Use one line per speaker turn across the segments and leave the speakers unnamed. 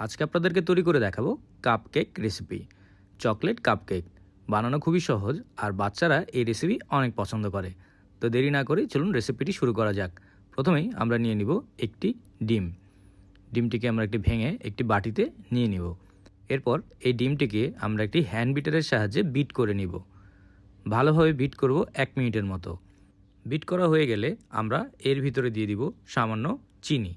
আজকে আপনাদেরকে তৈরি করে দেখাবো কাপকেক রেসিপি। চকলেট কাপকেক বানানো খুবই সহজ আর বাচ্চারা এই রেসিপি অনেক পছন্দ করে। তো দেরি না করে চলুন রেসিপিটি শুরু করা যাক। প্রথমেই আমরা নিয়ে নিব একটি ডিম। ডিমটিকে আমরা একটি ভেঙে একটি বাটিতে নিয়ে নিব। এরপর এই ডিমটিকে আমরা একটি হ্যান্ড বিটারের সাহায্যে বিট করে নিব। ভালোভাবে বিট করব 1 মিনিটের মতো। বিট করা হয়ে গেলে আমরা এর ভিতরে দিয়ে দিব সামান্য চিনি।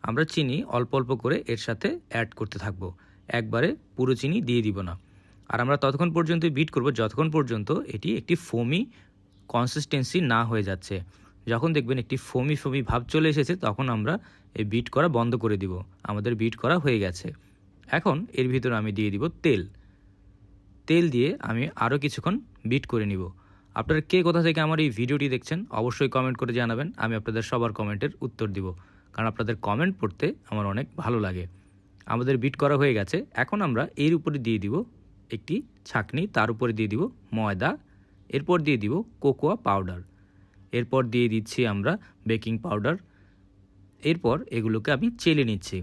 আমরা চিনি অল্প অল্প করে এর সাথে অ্যাড করতে থাকবো, একবারে পুরো চিনি দিয়ে দিব না। আর আমরা ততক্ষণ পর্যন্ত বিট করব যতক্ষণ পর্যন্ত এটি একটি ফোমি কনসিস্টেন্সি না হয়ে যাচ্ছে। যখন দেখবেন একটি ফোমি ফোমি ভাব চলে এসেছে তখন আমরা এই বিট করা বন্ধ করে দিব। আমাদের বিট করা হয়ে গেছে। এখন এর ভিতরে আমি দিয়ে দিব তেল দিয়ে আমি আরও কিছুক্ষণ বিট করে নিব। আপনারা কে কোথা থেকে আমার এই ভিডিওটি দেখছেন অবশ্যই কমেন্ট করে জানাবেন। আমি আপনাদের সবার কমেন্টের উত্তর দিব, কারণ আপনাদের কমেন্ট পড়তে আমার অনেক ভালো লাগে। আমাদের বিট করা হয়ে গেছে। এখন আমরা এর উপরে দিয়ে দিব একটি ছাঁকনি, তার উপরে দিয়ে দিব ময়দা, এরপর দিয়ে দিব কোকোয়া পাউডার, এরপর দিয়ে দিচ্ছি আমরা বেকিং পাউডার। এরপর এগুলোকে আমি চেলে নিচ্ছি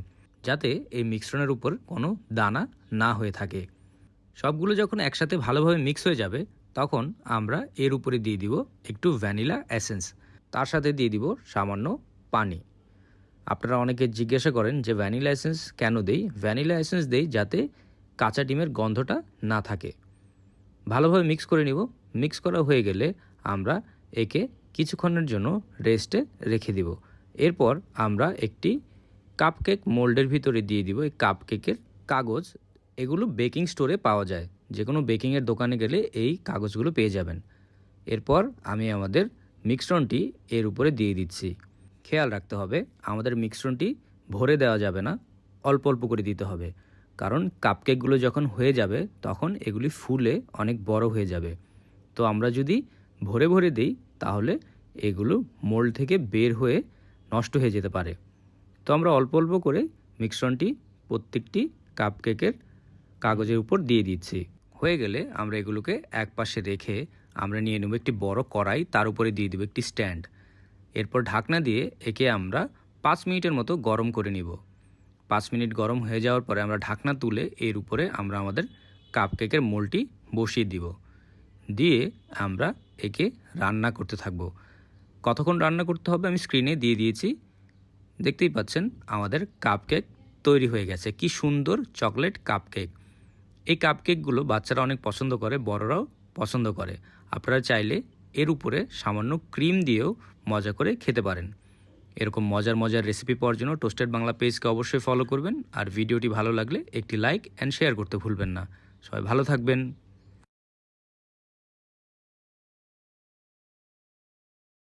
যাতে এই মিশ্রণের উপর কোনো দানা না হয়ে থাকে। সবগুলো যখন একসাথে ভালোভাবে মিক্স হয়ে যাবে তখন আমরা এর উপরে দিয়ে দিব একটু ভ্যানিলা এসেন্স, তার সাথে দিয়ে দিব সামান্য পানি। আপনারা অনেকে জিজ্ঞাসা করেন যে ভ্যানিলা এসেন্স কেন দেই? ভ্যানিলা এসেন্স দেই যাতে কাঁচা ডিমের গন্ধটা না থাকে। ভালোভাবে মিক্স করে নিব। মিক্স করা হয়ে গেলে আমরা একে কিছুক্ষণের জন্য রেস্টে রেখে দিব। এরপর আমরা একটি কাপকেক মোল্ডের ভিতরে দিয়ে দিব এই কাপকেকের কাগজ। এগুলো বেকিং স্টোরে পাওয়া যায়, যে কোনো বেকিংয়ের দোকানে গেলে এই কাগজগুলো পেয়ে যাবেন। এরপর আমি আমাদের মিশ্রণটি এর উপরে দিয়ে দিচ্ছি। খেয়াল রাখতে হবে আমাদের মিশ্রণটি ভরে দেওয়া যাবে না, অল্প অল্প করে দিতে হবে, কারণ কাপকেকগুলো যখন হয়ে যাবে তখন এগুলি ফুলে অনেক বড় হয়ে যাবে। তো আমরা যদি ভরে ভরে দিই তাহলে এগুলো মোল্ড থেকে বের হয়ে নষ্ট হয়ে যেতে পারে। তো আমরা অল্প অল্প করে মিশ্রণটি প্রত্যেকটি কাপকেকের কাগজের উপর দিয়ে দিচ্ছি। হয়ে গেলে আমরা এগুলোকে এক পাশে রেখে আমরা নিয়ে নেব একটি বড় কড়াই, তার উপরে দিয়ে দেব একটি স্ট্যান্ড। এরপর ঢাকনা দিয়ে একে আমরা 5 মিনিটের মতো গরম করে নিব। 5 মিনিট গরম হয়ে যাওয়ার পরে আমরা ঢাকনা তুলে এর উপরে আমরা আমাদের কাপকেকের মোল্ডটি বসিয়ে দিব। দিয়ে আমরা একে রান্না করতে থাকব। কতক্ষণ রান্না করতে হবে আমি স্ক্রিনে দিয়ে দিয়েছি। দেখতেই পাচ্ছেন আমাদের কাপকেক তৈরি হয়ে গেছে। কি সুন্দর চকলেট কাপকেক! এই কাপকেকগুলো বাচ্চারা অনেক পছন্দ করে, বড়রাও পছন্দ করে। আপনারা চাইলে এর উপরে সামান্য ক্রিম দিয়েও মজা করে খেতে পারেন। এরকম মজার মজার রেসিপি পাওয়ার জন্য টোস্টেড বাংলা পেজকে অবশ্যই ফলো করবেন। আর ভিডিওটি ভালো লাগলে একটি লাইক অ্যান্ড শেয়ার করতে ভুলবেন না। সবাই ভালো থাকবেন।